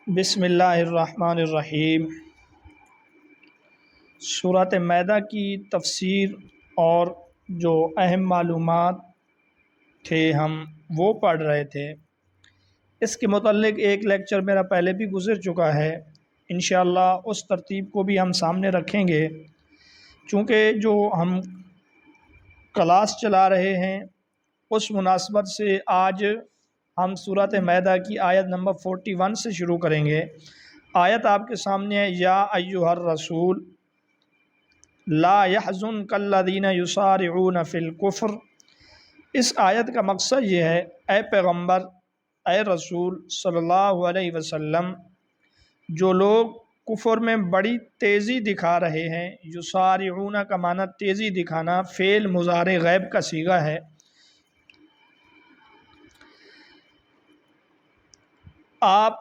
بسم اللہ الرحمن الرحیم۔ سورۃ مائدہ کی تفسیر اور جو اہم معلومات تھے ہم وہ پڑھ رہے تھے۔ اس کے متعلق ایک لیکچر میرا پہلے بھی گزر چکا ہے، انشاءاللہ اس ترتیب کو بھی ہم سامنے رکھیں گے۔ چونکہ جو ہم کلاس چلا رہے ہیں اس مناسبت سے آج ہم سورۃ مائدہ کی آیت نمبر 41 سے شروع کریں گے۔ آیت آپ کے سامنے ہے، یا ایھا الرسول لا يحزنک الذین یسارعون فی الکفر۔ اس آیت کا مقصد یہ ہے، اے پیغمبر، اے رسول صلی اللہ علیہ وسلم، جو لوگ کفر میں بڑی تیزی دکھا رہے ہیں، یسارعون کا معنی تیزی دکھانا، فعل مضارع غیب کا صیغہ ہے، آپ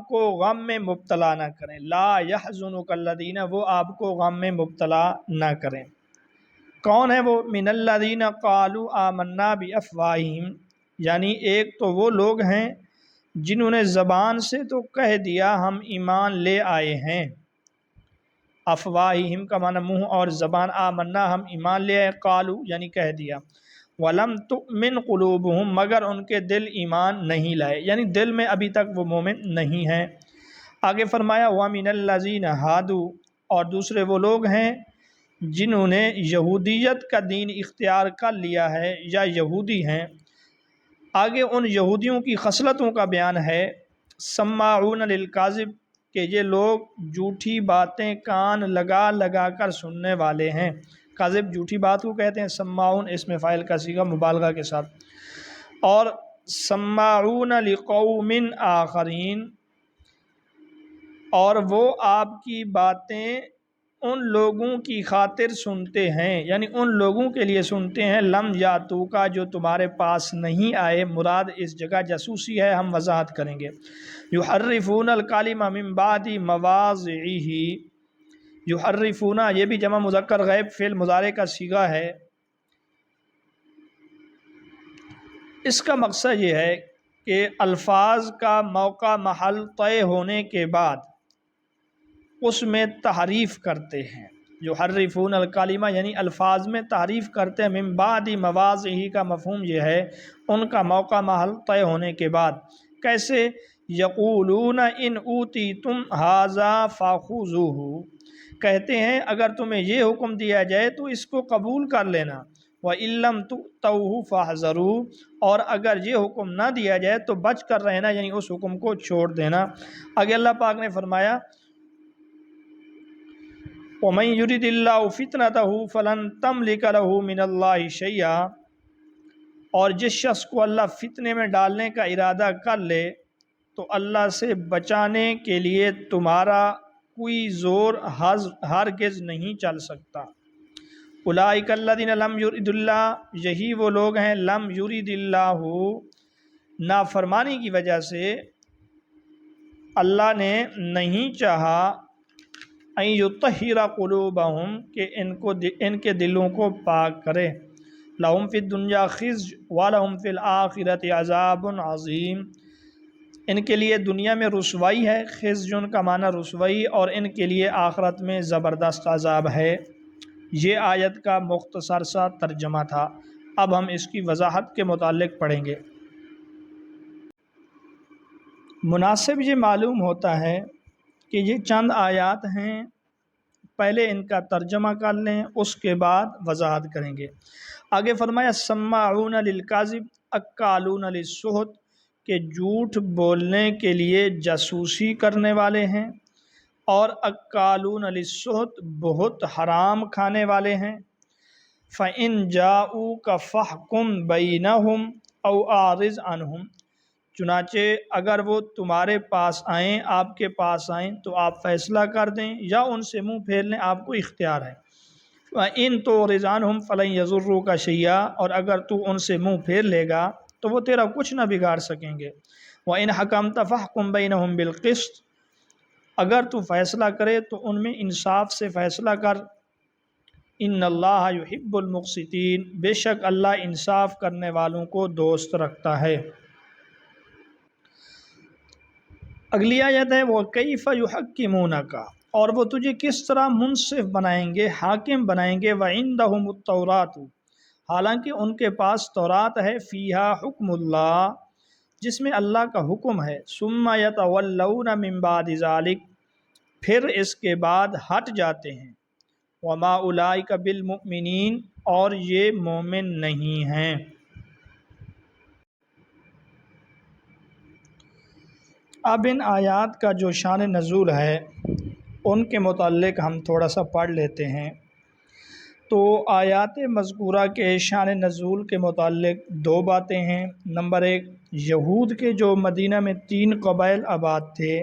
کو غم میں مبتلا نہ کریں۔ لا يحزنک الذین، وہ آپ کو غم میں مبتلا نہ کریں۔ کون ہے وہ؟ من الذین قالوا آمنا بافواہہم، یعنی ایک تو وہ لوگ ہیں جنہوں نے زبان سے تو کہہ دیا ہم ایمان لے آئے ہیں، افواہہم کا معنی منہ اور زبان، آمنا ہم ایمان لے آئے، قالوا یعنی کہہ دیا، وَلَمْ تُؤْمِنْ قُلُوبُهُمْ مگر ان کے دل ایمان نہیں لائے، یعنی دل میں ابھی تک وہ مومن نہیں ہیں۔ آگے فرمایا وَمِنَ الَّذِينَ هَادُوا، اور دوسرے وہ لوگ ہیں جنہوں نے یہودیت کا دین اختیار کر لیا ہے یا یہودی ہیں۔ آگے ان یہودیوں کی خصلتوں کا بیان ہے، سماعون للکاذب، کہ یہ لوگ جھوٹی باتیں کان لگا لگا کر سننے والے ہیں۔ کاذب جھوٹی بات کو کہتے ہیں، سماعون اسم فاعل کا صیغہ مبالغہ کے ساتھ، اور سماعون لقوم آخرین، اور وہ آپ کی باتیں ان لوگوں کی خاطر سنتے ہیں، یعنی ان لوگوں کے لیے سنتے ہیں، لم یاتو کا جو تمہارے پاس نہیں آئے، مراد اس جگہ جاسوسی ہے، ہم وضاحت کریں گے۔ یحرفون الکلم من بعد مواضعہ، یحرفون یہ بھی جمع مذکر غیب فعل مضارع کا صیغہ ہے۔ اس کا مقصد یہ ہے کہ الفاظ کا موقع محل طے ہونے کے بعد اس میں تحریف کرتے ہیں۔ یحرفون الکلمہ یعنی الفاظ میں تحریف کرتے ہیں، من بعد مواضعہ کا مفہوم یہ ہے ان کا موقع محل طے ہونے کے بعد۔ کیسے؟ یقولون ان اوتیتم ھذا فخذوہ، کہتے ہیں اگر تمہیں یہ حکم دیا جائے تو اس کو قبول کر لینا، وَإِن لَّمْ تُؤْتَوْهُ فَاحْذَرُوا، اور اگر یہ حکم نہ دیا جائے تو بچ کر رہنا، یعنی اس حکم کو چھوڑ دینا۔ آگے اللہ پاک نے فرمایا وَمَن يُرِدِ اللَّهُ فِتْنَتَهُ فَلَن تَمْلِكَ لَهُ مِنَ اللَّهِ شَيْئًا، اور جس شخص کو اللہ فتنے میں ڈالنے کا ارادہ کر لے تو اللہ سے بچانے کے لیے تمہارا کوئی زور ہرگز نہیں چل سکتا۔ اولئک الذین لم یرد اللہ، یہی وہ لوگ ہیں لم یرد اللہ، نافرمانی کی وجہ سے اللہ نے نہیں چاہا، ان یطہر قلوبہم کہ ان کے دلوں کو پاک کرے، لہم فی الدنیا خزی ولہم فی الآخرۃ عذاب عظیم، ان کے لیے دنیا میں رسوائی ہے، خزی کا معنی رسوائی، اور ان کے لیے آخرت میں زبردست عذاب ہے۔ یہ آیت کا مختصر سا ترجمہ تھا، اب ہم اس کی وضاحت کے متعلق پڑھیں گے۔ مناسب یہ معلوم ہوتا ہے کہ یہ چند آیات ہیں، پہلے ان کا ترجمہ کر لیں، اس کے بعد وضاحت کریں گے۔ آگے فرمایا سماعون للکاذب اکالون للسحت، کہ جھوٹ بولنے کے لیے جاسوسی کرنے والے ہیں، اور اکالون للسحت بہت حرام کھانے والے ہیں۔ فَإِن جَاءُوكَ فَاحْكُم بَيْنَهُمْ أَوْ أَعْرِضْ عَنْهُمْ، چنانچہ اگر وہ تمہارے پاس آئیں، آپ کے پاس آئیں تو آپ فیصلہ کر دیں یا ان سے منہ پھیر لیں، آپ کو اختیار ہے۔ وَإِن تُعْرِضْ عَنْهُمْ فَلَن يَضُرُّوكَ شَيْئًا، اور اگر تو ان سے منہ پھیر لے گا تو وہ تیرا کچھ نہ بگاڑ سکیں گے۔ وَإِنْ حَكَمْتَ فَاحْكُم بَيْنَهُمْ بِالْقِسْطِ، اگر تو فیصلہ کرے تو ان میں انصاف سے فیصلہ کر۔ ان اللہ یحب المقسطین، بے شک اللہ انصاف کرنے والوں کو دوست رکھتا ہے۔ اگلی آیت ہے وَكَيْفَ يُحَكِّمُونَكَ، اور وہ تجھے کس طرح منصف بنائیں گے، حاکم بنائیں گے، وَعِندَهُمُ التَّوْرَاتُ، حالانکہ ان کے پاس تورات ہے، فیہا حکم اللہ، جس میں اللہ کا حکم ہے، ثُمَّ يَتَوَلَّوْنَ مِن بَعْدِ ذَلِكَ، پھر اس کے بعد ہٹ جاتے ہیں، وَمَا أُولَئِكَ بِالْمُؤْمِنِينَ، اور یہ مومن نہیں ہیں۔ اب ان آیات کا جو شان نزول ہے ان کے متعلق ہم تھوڑا سا پڑھ لیتے ہیں۔ تو آیات مذکورہ کے شان نزول کے متعلق دو باتیں ہیں۔ نمبر ایک، یہود کے جو مدینہ میں 3 قبائل آباد تھے،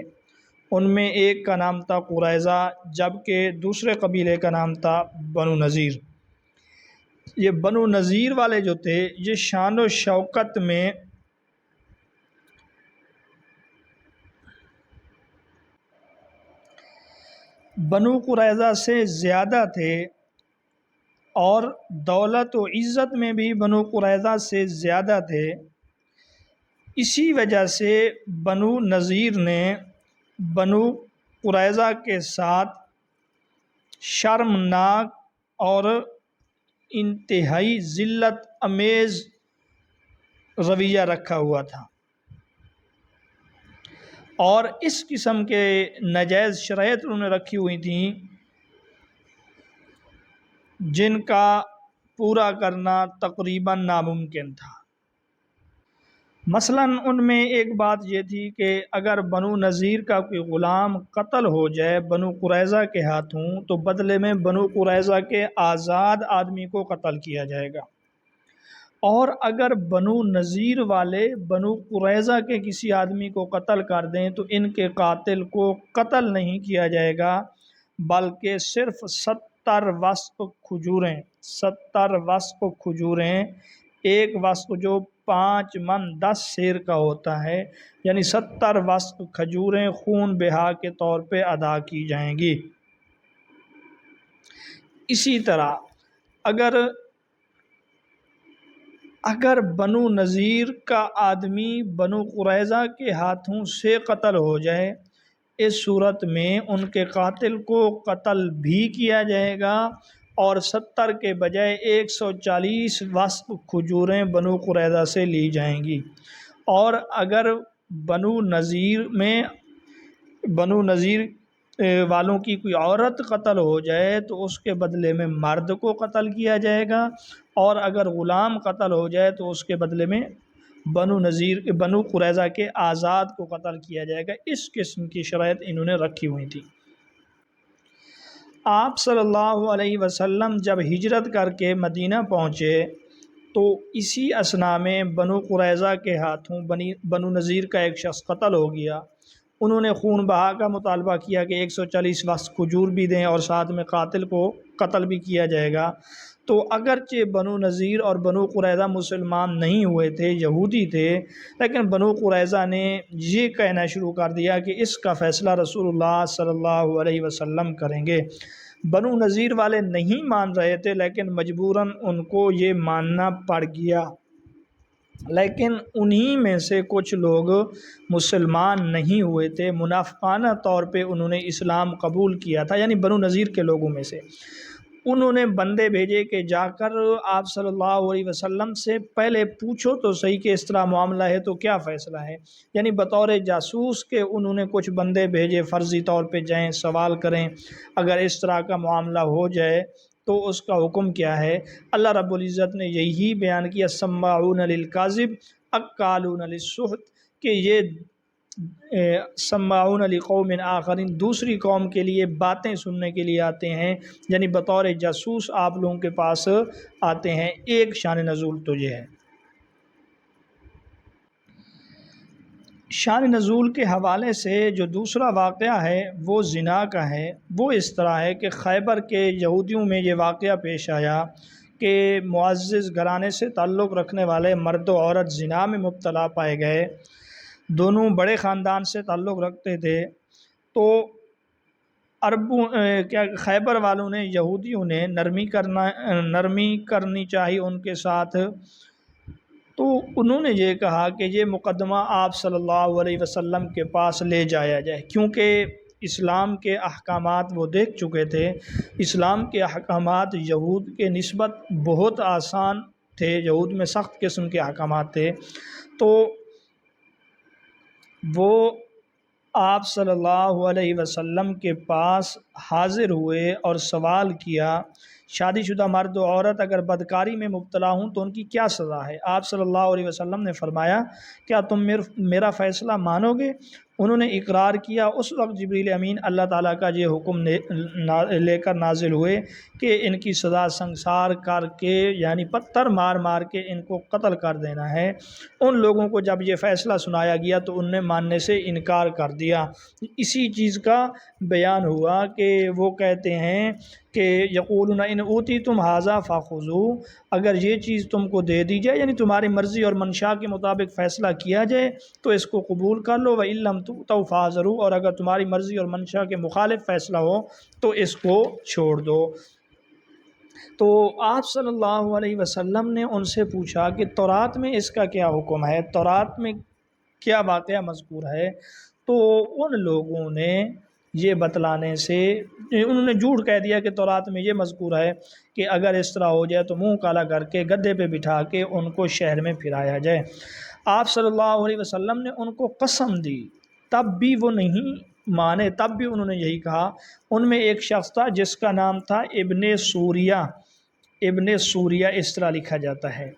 ان میں ایک کا نام تھا قریظہ، جبکہ دوسرے قبیلے کا نام تھا بنو نذیر۔ یہ بنو نذیر والے جو تھے، یہ شان و شوکت میں بنو قریظہ سے زیادہ تھے، اور دولت و عزت میں بھی بنو قریظہ سے زیادہ تھے۔ اسی وجہ سے بنو نذیر نے بنو قریظہ کے ساتھ شرمناک اور انتہائی ذلت امیز رویہ رکھا ہوا تھا، اور اس قسم کے ناجائز شرائط انہوں نے رکھی ہوئی تھیں جن کا پورا کرنا تقریباً ناممکن تھا۔ مثلاً ان میں ایک بات یہ تھی کہ اگر بنو نذیر کا کوئی غلام قتل ہو جائے بنو قریظہ کے ہاتھوں، تو بدلے میں بنو قریظہ کے آزاد آدمی کو قتل کیا جائے گا، اور اگر بنو نذیر والے بنو قریظہ کے کسی آدمی کو قتل کر دیں تو ان کے قاتل کو قتل نہیں کیا جائے گا، بلکہ صرف 70 وسق کھجوریں، 70 وسق کھجوریں، ایک وسق جو 5 من 10 سیر کا ہوتا ہے، یعنی 70 وسق کھجوریں خون بہا کے طور پہ ادا کی جائیں گی۔ اسی طرح اگر بنو نذیر کا آدمی بنو قریظہ کے ہاتھوں سے قتل ہو جائے، اس صورت میں ان کے قاتل کو قتل بھی کیا جائے گا، اور 70 کے بجائے 140 وسق کھجوریں بنو قریظہ سے لی جائیں گی۔ اور اگر بنو نذیر والوں کی کوئی عورت قتل ہو جائے تو اس کے بدلے میں مرد کو قتل کیا جائے گا، اور اگر غلام قتل ہو جائے تو اس کے بدلے میں بنو قریظہ کے آزاد کو قتل کیا جائے گا۔ اس قسم کی شرائط انہوں نے رکھی ہوئی تھی۔ آپ صلی اللہ علیہ وسلم جب ہجرت کر کے مدینہ پہنچے تو اسی اثناء میں بنو قریظہ کے ہاتھوں بنو نذیر کا ایک شخص قتل ہو گیا۔ انہوں نے خون بہا کا مطالبہ کیا کہ 140 وسق کھجور بھی دیں اور ساتھ میں قاتل کو قتل بھی کیا جائے گا۔ تو اگرچہ بنو نذیر اور بنو قریظہ مسلمان نہیں ہوئے تھے، یہودی تھے، لیکن بنو قریظہ نے یہ کہنا شروع کر دیا کہ اس کا فیصلہ رسول اللہ صلی اللہ علیہ وسلم کریں گے۔ بنو نذیر والے نہیں مان رہے تھے، لیکن مجبوراً ان کو یہ ماننا پڑ گیا۔ لیکن انہی میں سے کچھ لوگ مسلمان نہیں ہوئے تھے، منافقانہ طور پہ انہوں نے اسلام قبول کیا تھا، یعنی بنو نذیر کے لوگوں میں سے انہوں نے بندے بھیجے کہ جا کر آپ صلی اللہ علیہ وسلم سے پہلے پوچھو تو صحیح کہ اس طرح معاملہ ہے تو کیا فیصلہ ہے، یعنی بطور جاسوس کے انہوں نے کچھ بندے بھیجے، فرضی طور پہ جائیں سوال کریں اگر اس طرح کا معاملہ ہو جائے تو اس کا حکم کیا ہے۔ اللہ رب العزت نے یہی بیان کیا سماعون للکاذب اکالون للسحت، کہ یہ سماعون لقوم آخرین، دوسری قوم کے لیے باتیں سننے کے لیے آتے ہیں، یعنی بطور جاسوس آپ لوگوں کے پاس آتے ہیں۔ ایک شان نزول تو یہ ہے۔ شان نزول کے حوالے سے جو دوسرا واقعہ ہے وہ زنا کا ہے۔ وہ اس طرح ہے کہ خیبر کے یہودیوں میں یہ واقعہ پیش آیا کہ معزز گھرانے سے تعلق رکھنے والے مرد و عورت زنا میں مبتلا پائے گئے، دونوں بڑے خاندان سے تعلق رکھتے تھے۔ تو خیبر والوں نے، یہودیوں نے نرمی کرنی چاہی ان کے ساتھ، تو انہوں نے یہ کہا کہ یہ مقدمہ آپ صلی اللہ علیہ وسلم کے پاس لے جایا جائے، کیونکہ اسلام کے احکامات وہ دیکھ چکے تھے۔ اسلام کے احکامات یہود کے نسبت بہت آسان تھے، یہود میں سخت قسم کے احکامات تھے، تو وہ آپ صلی اللہ علیہ وسلم کے پاس حاضر ہوئے اور سوال کیا، شادی شدہ مرد و عورت اگر بدکاری میں مبتلا ہوں تو ان کی کیا سزا ہے؟ آپ صلی اللہ علیہ وسلم نے فرمایا، کیا تم میرا فیصلہ مانو گے؟ انہوں نے اقرار کیا۔ اس وقت جبریل امین اللہ تعالیٰ کا یہ حکم لے کر نازل ہوئے کہ ان کی سزا سنسار کر کے، یعنی پتھر مار مار کے ان کو قتل کر دینا ہے۔ ان لوگوں کو جب یہ فیصلہ سنایا گیا تو ان نے ماننے سے انکار کر دیا۔ اسی چیز کا بیان ہوا کہ وہ کہتے ہیں کہ یقولون ان اوتیتم ھذا فخذوہ، اگر یہ چیز تم کو دے دی جائے، یعنی تمہاری مرضی اور منشا کے مطابق فیصلہ کیا جائے تو اس کو قبول کر لو، وَإِن لَّمْ تُؤْتَوْا فَاحْذَرُوا، اور اگر تمہاری مرضی اور منشا کے مخالف فیصلہ ہو تو اس کو چھوڑ دو۔ تو آپ صلی اللہ علیہ وسلم نے ان سے پوچھا کہ تورات میں اس کا کیا حکم ہے، تورات میں کیا واقعہ مذکور ہے؟ تو ان لوگوں نے یہ بتلانے سے انہوں نے جھوٹ کہہ دیا کہ تورات میں یہ مذکور ہے کہ اگر اس طرح ہو جائے تو منہ کالا کر کے گدھے پہ بٹھا کے ان کو شہر میں پھرایا جائے۔ آپ صلی اللہ علیہ وسلم نے ان کو قسم دی، تب بھی وہ نہیں مانے، تب بھی انہوں نے یہی کہا۔ ان میں ایک شخص تھا جس کا نام تھا ابن سوریہ، ابن سوریہ اس طرح لکھا جاتا ہے۔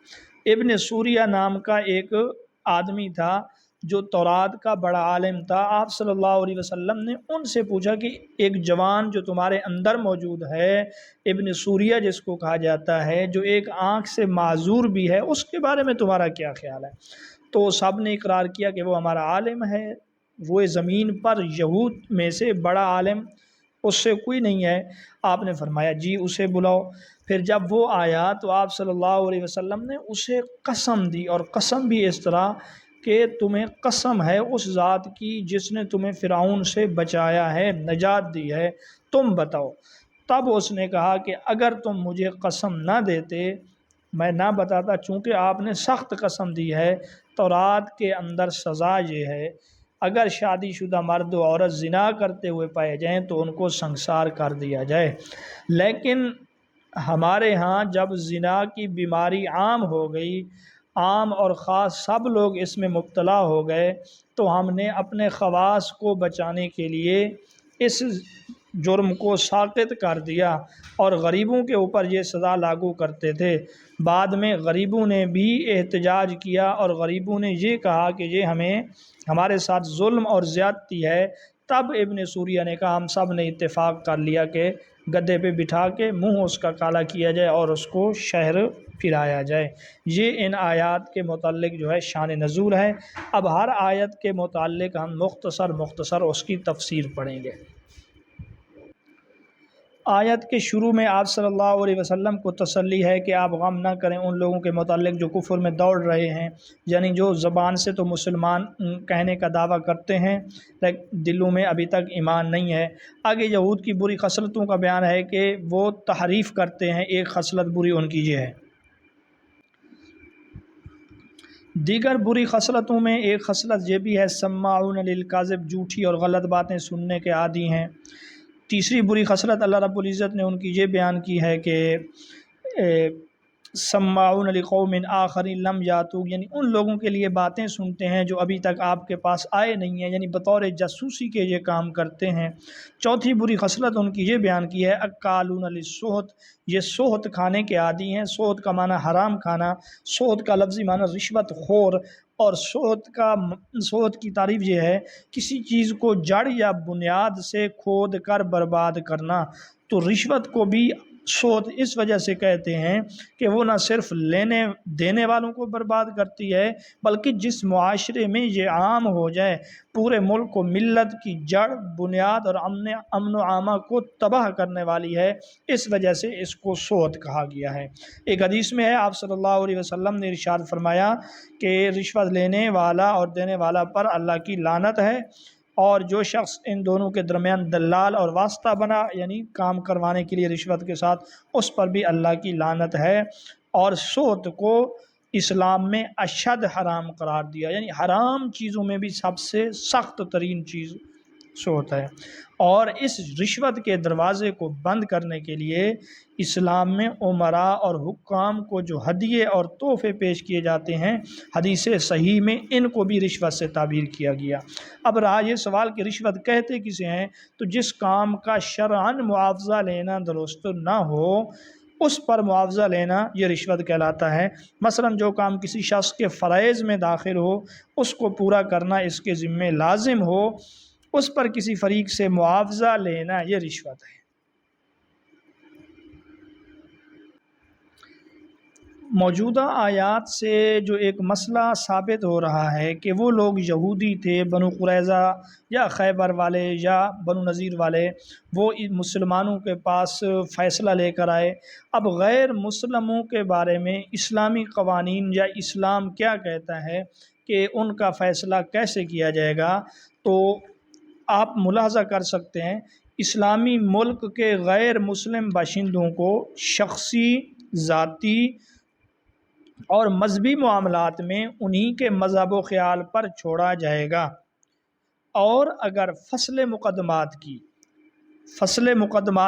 ابن سوریہ نام کا ایک آدمی تھا جو تورات کا بڑا عالم تھا۔ آپ صلی اللہ علیہ وسلم نے ان سے پوچھا کہ ایک جوان جو تمہارے اندر موجود ہے، ابن سوریہ جس کو کہا جاتا ہے، جو ایک آنکھ سے معذور بھی ہے، اس کے بارے میں تمہارا کیا خیال ہے؟ تو سب نے اقرار کیا کہ وہ ہمارا عالم ہے، وہ زمین پر یہود میں سے بڑا عالم، اس سے کوئی نہیں ہے۔ آپ نے فرمایا جی اسے بلاؤ۔ پھر جب وہ آیا تو آپ صلی اللہ علیہ وسلم نے اسے قسم دی، اور قسم بھی اس طرح کہ تمہیں قسم ہے اس ذات کی جس نے تمہیں فرعون سے بچایا ہے، نجات دی ہے، تم بتاؤ۔ تب اس نے کہا کہ اگر تم مجھے قسم نہ دیتے میں نہ بتاتا، چونکہ آپ نے سخت قسم دی ہے۔ تورات کے اندر سزا یہ ہے، اگر شادی شدہ مرد و عورت زنا کرتے ہوئے پائے جائیں تو ان کو سنسار کر دیا جائے، لیکن ہمارے ہاں جب زنا کی بیماری عام ہو گئی، عام اور خاص سب لوگ اس میں مبتلا ہو گئے، تو ہم نے اپنے خواص کو بچانے کے لیے اس جرم کو ساقط کر دیا، اور غریبوں کے اوپر یہ سزا لاگو کرتے تھے۔ بعد میں غریبوں نے بھی احتجاج کیا، اور غریبوں نے یہ کہا کہ یہ ہمارے ساتھ ظلم اور زیادتی ہے۔ تب ابن سوریہ نے کہا ہم سب نے اتفاق کر لیا کہ گدھے پہ بٹھا کے منہ اس کا کالا کیا جائے اور اس کو شہر پھرایا جائے۔ یہ ان آیات کے متعلق جو ہے شان نزول ہے۔ اب ہر آیت کے متعلق ہم مختصر اس کی تفسیر پڑھیں گے۔ آیت کے شروع میں آپ صلی اللہ علیہ وسلم کو تسلی ہے کہ آپ غم نہ کریں ان لوگوں کے متعلق جو کفر میں دوڑ رہے ہیں، یعنی جو زبان سے تو مسلمان کہنے کا دعویٰ کرتے ہیں لیکن دلوں میں ابھی تک ایمان نہیں ہے۔ آگے یہود کی بری خصلتوں کا بیان ہے کہ وہ تحریف کرتے ہیں، ایک خصلت بری ان کی یہ ہے۔ دیگر بری خصلتوں میں ایک خصلت یہ بھی ہے سماعون للکذب، جھوٹی اور غلط باتیں سننے کے عادی ہیں۔ تیسری بری خصلت اللہ رب العزت نے ان کی یہ بیان کی ہے کہ سماعون لقوم آخرین لم یاتوک، یعنی ان لوگوں کے لیے باتیں سنتے ہیں جو ابھی تک آپ کے پاس آئے نہیں ہیں، یعنی بطور جاسوسی کے یہ کام کرتے ہیں۔ چوتھی بری خصلت ان کی یہ بیان کی ہے اکالون للسحت، یہ سحت کھانے کے عادی ہیں۔ سحت کا معنی حرام کھانا، سحت کا لفظی معنی رشوت خور، اور سحت کی تعریف یہ ہے کسی چیز کو جڑ یا بنیاد سے کھود کر برباد کرنا۔ تو رشوت کو بھی سحت اس وجہ سے کہتے ہیں کہ وہ نہ صرف لینے دینے والوں کو برباد کرتی ہے بلکہ جس معاشرے میں یہ عام ہو جائے، پورے ملک کو، ملت کی جڑ بنیاد اور امن و امان کو تباہ کرنے والی ہے، اس وجہ سے اس کو سحت کہا گیا ہے۔ ایک حدیث میں ہے آپ صلی اللہ علیہ وسلم نے ارشاد فرمایا کہ رشوت لینے والا اور دینے والا پر اللہ کی لعنت ہے، اور جو شخص ان دونوں کے درمیان دلال اور واسطہ بنا، یعنی کام کروانے کے لیے رشوت کے ساتھ، اس پر بھی اللہ کی لعنت ہے۔ اور سحت کو اسلام میں اشد حرام قرار دیا، یعنی حرام چیزوں میں بھی سب سے سخت ترین چیز سے ہوتا ہے۔ اور اس رشوت کے دروازے کو بند کرنے کے لیے اسلام میں امراء اور حکام کو جو ہدیے اور تحفے پیش کیے جاتے ہیں، حدیث صحیح میں ان کو بھی رشوت سے تعبیر کیا گیا۔ اب رہا یہ سوال کہ رشوت کہتے کسے ہیں، تو جس کام کا شرعاً معاوضہ لینا درست نہ ہو اس پر معاوضہ لینا یہ رشوت کہلاتا ہے۔ مثلاً جو کام کسی شخص کے فرائض میں داخل ہو اس کو پورا کرنا اس کے ذمہ لازم ہو، اس پر کسی فریق سے معاوضہ لینا یہ رشوت ہے۔ موجودہ آیات سے جو ایک مسئلہ ثابت ہو رہا ہے کہ وہ لوگ یہودی تھے، بنو قریظہ یا خیبر والے یا بنو نذیر والے، وہ مسلمانوں کے پاس فیصلہ لے کر آئے۔ اب غیر مسلموں کے بارے میں اسلامی قوانین یا اسلام کیا کہتا ہے کہ ان کا فیصلہ کیسے کیا جائے گا، تو آپ ملاحظہ کر سکتے ہیں اسلامی ملک کے غیر مسلم باشندوں کو شخصی، ذاتی اور مذہبی معاملات میں انہی کے مذہب و خیال پر چھوڑا جائے گا، اور اگر فصل مقدمات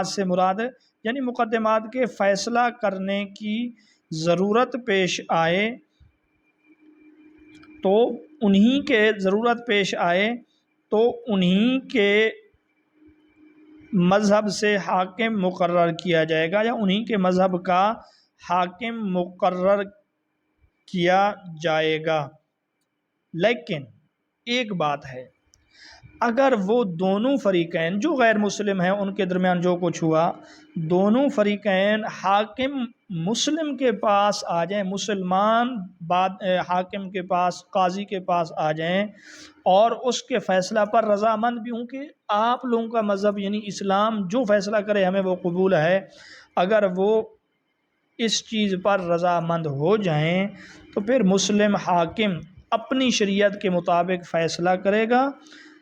سے مراد یعنی مقدمات کے فیصلہ کرنے کی ضرورت پیش آئے تو انہی کے مذہب سے حاکم مقرر کیا جائے گا، یا انہی کے مذہب کا حاکم مقرر کیا جائے گا۔ لیکن ایک بات ہے، اگر وہ دونوں فریقین جو غیر مسلم ہیں ان کے درمیان جو کچھ ہوا، دونوں فریقین حاکم مسلم کے پاس آ جائیں، مسلمان حاکم کے پاس، قاضی کے پاس آ جائیں اور اس کے فیصلہ پر رضامند بھی ہوں کہ آپ لوگوں کا مذہب یعنی اسلام جو فیصلہ کرے ہمیں وہ قبول ہے، اگر وہ اس چیز پر رضامند ہو جائیں تو پھر مسلم حاکم اپنی شریعت کے مطابق فیصلہ کرے گا،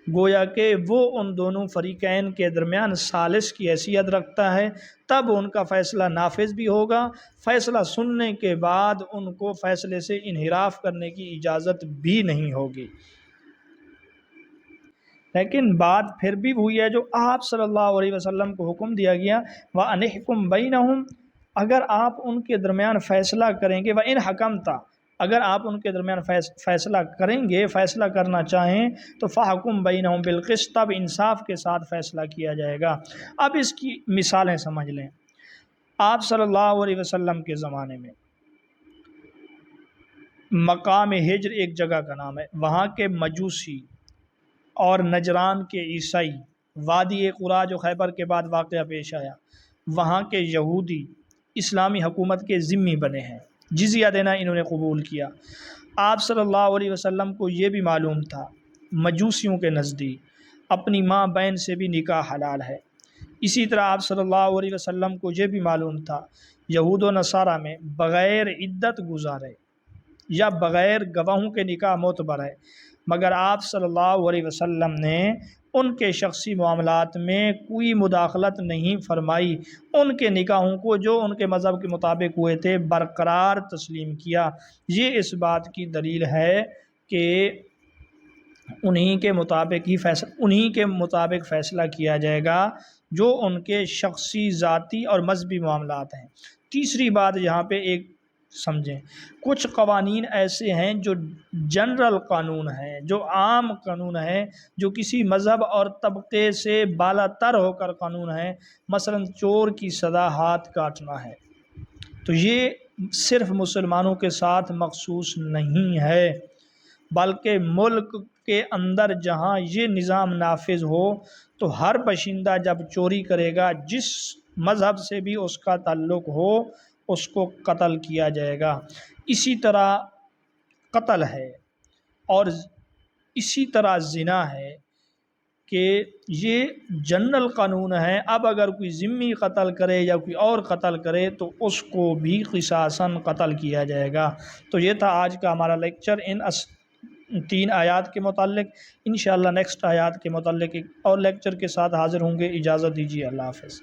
گویا کہ وہ ان دونوں فریقین کے درمیان ثالث کی حیثیت رکھتا ہے، تب ان کا فیصلہ نافذ بھی ہوگا۔ فیصلہ سننے کے بعد ان کو فیصلے سے انحراف کرنے کی اجازت بھی نہیں ہوگی۔ لیکن بات پھر بھی ہوئی ہے جو آپ صلی اللہ علیہ وسلم کو حکم دیا گیا، وَأَنِحْكُمْ بَيْنَهُمْ، اگر آپ ان کے درمیان فیصلہ کریں گے، وَإِنْ حَكَمْتَ، اگر آپ ان کے درمیان فیصلہ کریں گے، فیصلہ کرنا چاہیں تو فَحْكُمْ بَيْنَهُمْ بِالْقِسْطِ، تب انصاف کے ساتھ فیصلہ کیا جائے گا۔ اب اس کی مثالیں سمجھ لیں۔ آپ صلی اللہ علیہ وسلم کے زمانے میں مقام ہجر ایک جگہ کا نام ہے، وہاں کے مجوسی اور نجران کے عیسائی، وادی قرا جو خیبر کے بعد واقعہ پیش آیا، وہاں کے یہودی اسلامی حکومت کے ذمہ بنے ہیں، جزیہ دینا انہوں نے قبول کیا۔ آپ صلی اللہ علیہ وسلم کو یہ بھی معلوم تھا مجوسیوں کے نزدیک اپنی ماں بہن سے بھی نکاح حلال ہے۔ اسی طرح آپ صلی اللہ علیہ وسلم کو یہ بھی معلوم تھا یہود و نصارہ میں بغیر عدت گزارے یا بغیر گواہوں کے نکاح معتبر ہے، مگر آپ صلی اللہ علیہ وسلم نے ان کے شخصی معاملات میں کوئی مداخلت نہیں فرمائی، ان کے نکاحوں کو جو ان کے مذہب کے مطابق ہوئے تھے برقرار تسلیم کیا۔ یہ اس بات کی دلیل ہے کہ انہی کے مطابق فیصلہ کیا جائے گا جو ان کے شخصی، ذاتی اور مذہبی معاملات ہیں۔ تیسری بات یہاں پہ ایک سمجھیں، کچھ قوانین ایسے ہیں جو جنرل قانون ہیں، جو عام قانون ہیں، جو کسی مذہب اور طبقے سے بالا تر ہو کر قانون ہیں، مثلا چور کی سزا ہاتھ کاٹنا ہے، تو یہ صرف مسلمانوں کے ساتھ مخصوص نہیں ہے، بلکہ ملک کے اندر جہاں یہ نظام نافذ ہو تو ہر باشندہ جب چوری کرے گا، جس مذہب سے بھی اس کا تعلق ہو، اس کو قتل کیا جائے گا۔ اسی طرح قتل ہے اور اسی طرح زنا ہے کہ یہ جنرل قانون ہے۔ اب اگر کوئی ذمی قتل کرے یا کوئی اور قتل کرے تو اس کو بھی قصاصاً قتل کیا جائے گا۔ تو یہ تھا آج کا ہمارا لیکچر ان 3 آیات کے متعلق۔ انشاءاللہ نیکسٹ آیات کے متعلق ایک اور لیکچر کے ساتھ حاضر ہوں گے۔ اجازت دیجیے، اللہ حافظ۔